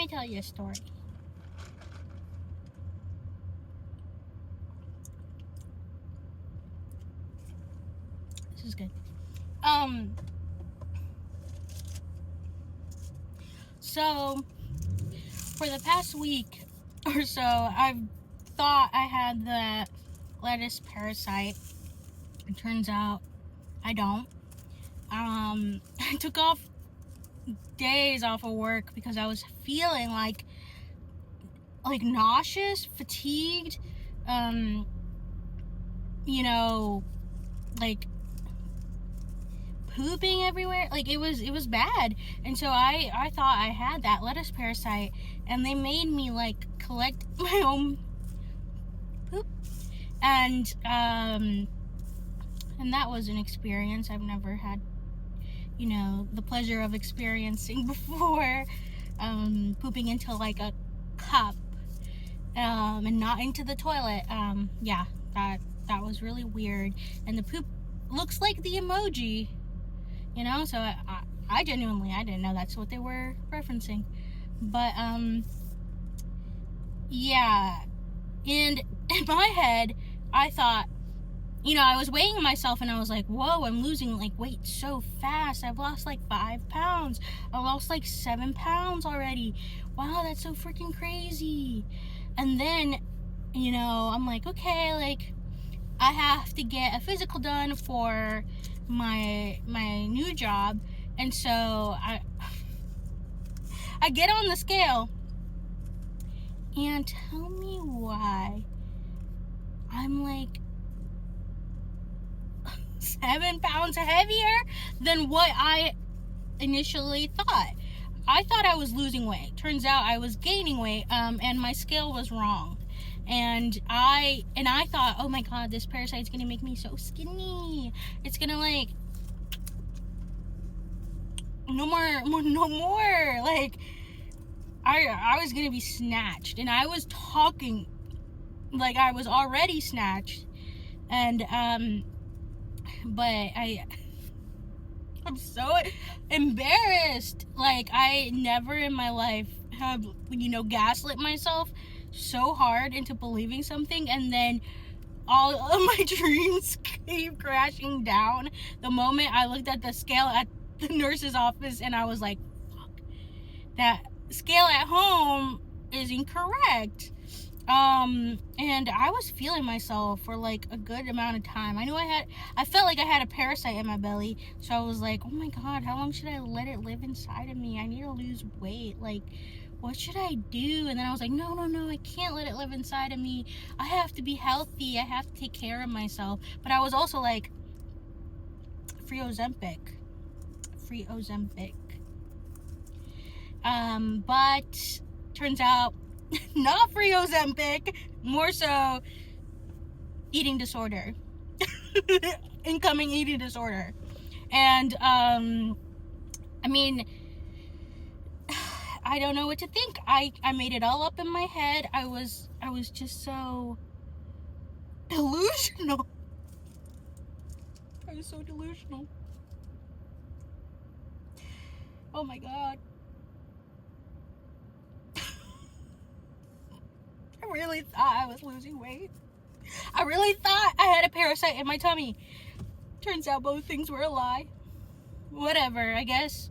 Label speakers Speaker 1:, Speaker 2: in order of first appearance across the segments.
Speaker 1: me tell you a story. This is good. So for the past week or so, I've thought I had the lettuce parasite. It turns out I don't. I took off days off of work because I was feeling like nauseous, fatigued, like pooping everywhere. Like it was bad. And so I thought I had that lettuce parasite, and they made me like collect my own poop, and that was an experience I've never had, the pleasure of experiencing before. Pooping into like a cup, and not into the toilet. Yeah, that was really weird. And the poop looks like the emoji, so I genuinely, I didn't know that's what they were referencing. But yeah, and in my head I thought, I was weighing myself and I was like, whoa, I'm losing like weight so fast. I've lost like 5 pounds. I lost like 7 pounds already. Wow, that's so freaking crazy. And then, I'm like, okay, like I have to get a physical done for my new job. And so I get on the scale, and tell me why I'm like 7 pounds heavier than what I initially thought. I thought I was losing weight. Turns out I was gaining weight, and my scale was wrong. And I thought, oh my god, this parasite's gonna make me so skinny. It's gonna like no more. Like I was gonna be snatched, and I was talking like I was already snatched. And but I'm so embarrassed. Like I never in my life have, gaslit myself so hard into believing something, and then all of my dreams came crashing down the moment I looked at the scale at the nurse's office, and I was like, fuck, that scale at home is incorrect. And I was feeling myself for like a good amount of time. I felt like I had a parasite in my belly. So I was like, oh my god, how long should I let it live inside of me? I need to lose weight. Like, what should I do? And then I was like, no, I can't let it live inside of me. I have to be healthy. I have to take care of myself. But I was also like, free Ozempic. But turns out not free Ozempic, more so eating disorder. Incoming eating disorder. And I mean, I don't know what to think. I made it all up in my head. I was just so delusional. I was so delusional. Oh my god. I really thought I was losing weight. I really thought I had a parasite in my tummy. Turns out both things were a lie. Whatever, I guess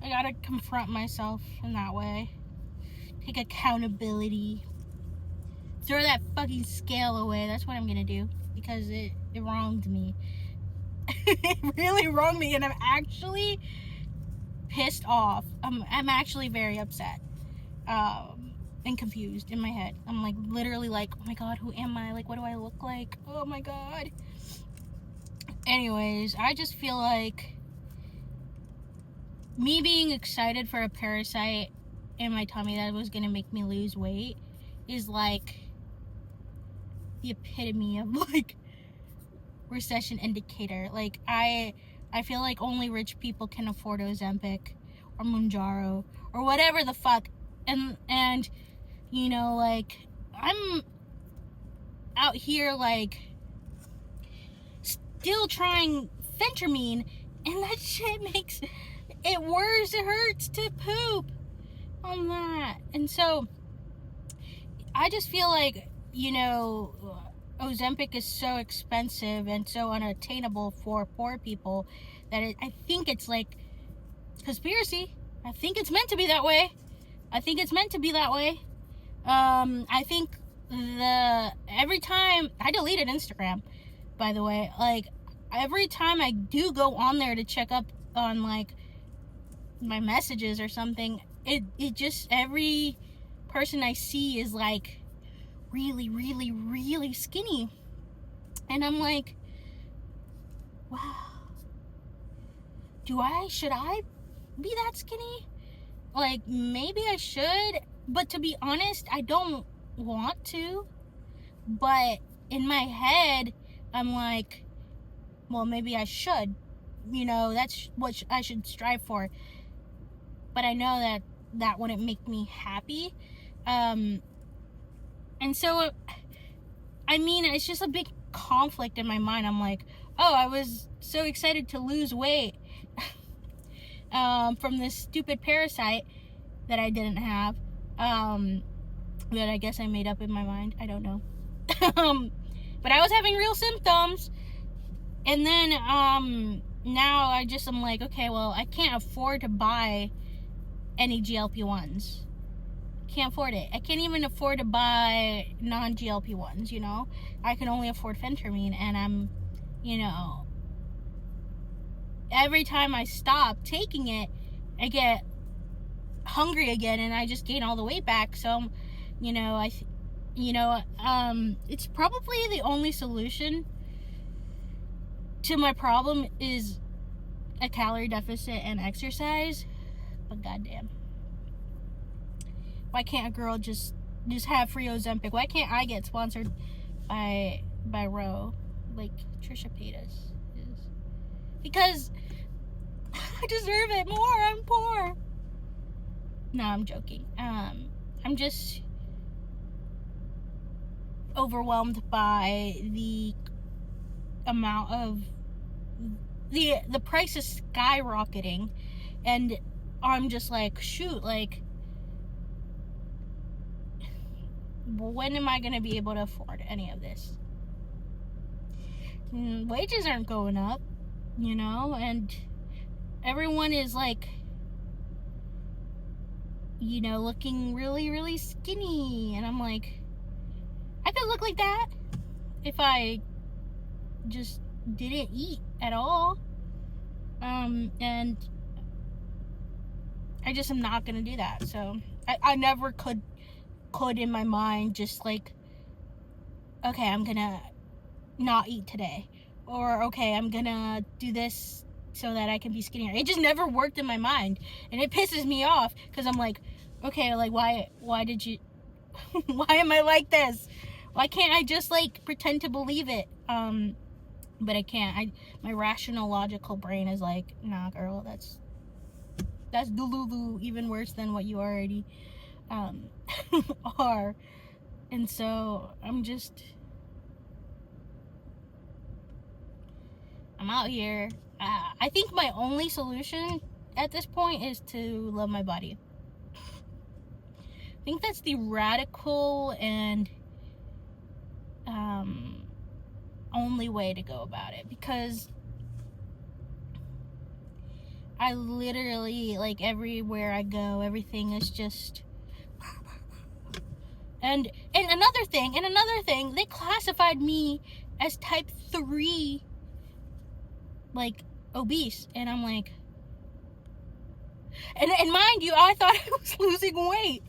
Speaker 1: I gotta confront myself in that way. Take accountability. Throw that fucking scale away. That's what I'm gonna do. Because it wronged me. It really wronged me, and I'm actually pissed off. I'm actually very upset. And confused in my head. I'm like literally like, oh my god, who am I? Like, what do I look like? Oh my god. Anyways, I just feel like me being excited for a parasite in my tummy that was gonna make me lose weight is like the epitome of like recession indicator. Like I feel like only rich people can afford Ozempic or Mounjaro or whatever the fuck. And like I'm out here like still trying Phentermine, and that shit makes it worse. It hurts to poop. on that. And so I just feel like, Ozempic is so expensive and so unattainable for poor people that I think it's like conspiracy. I think it's meant to be that way. I think every time I deleted Instagram, by the way, like every time I do go on there to check up on like my messages or something, it just, every person I see is like really, really, really skinny. And I'm like, wow, should I be that skinny? Like, maybe I should, but to be honest, I don't want to. But in my head, I'm like, well, maybe I should. That's what I should strive for. But I know that wouldn't make me happy. And so, it's just a big conflict in my mind. I'm like, oh, I was so excited to lose weight from this stupid parasite that I didn't have, that I guess I made up in my mind. I don't know. But I was having real symptoms, and then now I'm like, okay, well, I can't afford to buy any GLP-1s. Can't afford it. I can't even afford to buy non-GLP-1s, I can only afford phentermine, and I'm, every time I stop taking it, I get hungry again, and I just gain all the weight back. So, it's probably the only solution to my problem is a calorie deficit and exercise. But goddamn, why can't a girl just have free Ozempic? Why can't I get sponsored by Ro like Trisha Paytas is? Because I deserve it more. I'm poor. No, I'm joking. I'm just overwhelmed by the amount of the price is skyrocketing, and I'm just like, shoot, like, when am I gonna be able to afford any of this? Wages aren't going up, and everyone is like, looking really, really skinny, and I'm like, I could look like that if I just didn't eat at all. And I just am not gonna do that. So I never could in my mind just like, okay, I'm gonna not eat today, or okay, I'm gonna do this so that I can be skinnier. It just never worked in my mind, and it pisses me off because I'm like, okay, like, why did you why am I like this? Why can't I just like pretend to believe it? But I can't. My rational, logical brain is like, nah, girl, that's delulu, even worse than what you already are. And so I'm out here. I think my only solution at this point is to love my body. I think that's the radical and only way to go about it, because I literally, like, everywhere I go, everything is just, and another thing, they classified me as type 3, like, obese, and I'm like, and mind you, I thought I was losing weight.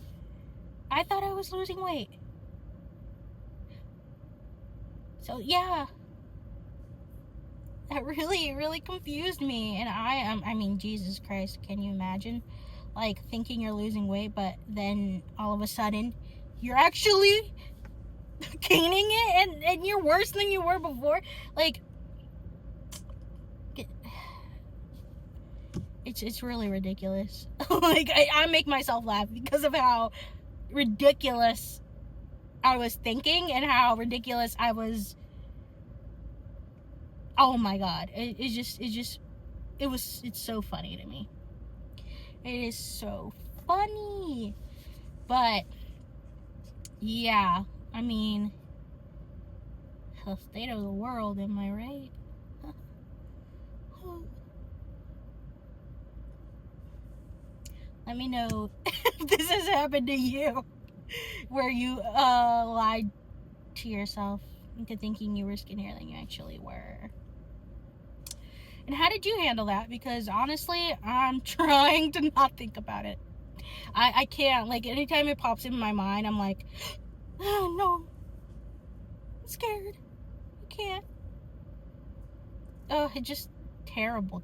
Speaker 1: So yeah, that really, really confused me. And I mean, Jesus Christ, can you imagine, like, thinking you're losing weight, but then all of a sudden you're actually gaining it, and you're worse than you were before? Like, it's really ridiculous. Like, I make myself laugh because of how ridiculous I was thinking and how ridiculous I was. Oh my god, it's so funny to me. It is so funny. But yeah, I mean, the state of the world, am I right? Let me know if this has happened to you, where you lied to yourself into thinking you were skinnier than you actually were. And how did you handle that? Because honestly, I'm trying to not think about it. I can't. Like, anytime it pops in my mind, I'm like, oh no, I'm scared. I can't. Oh, it's just terrible.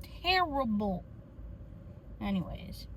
Speaker 1: Anyways.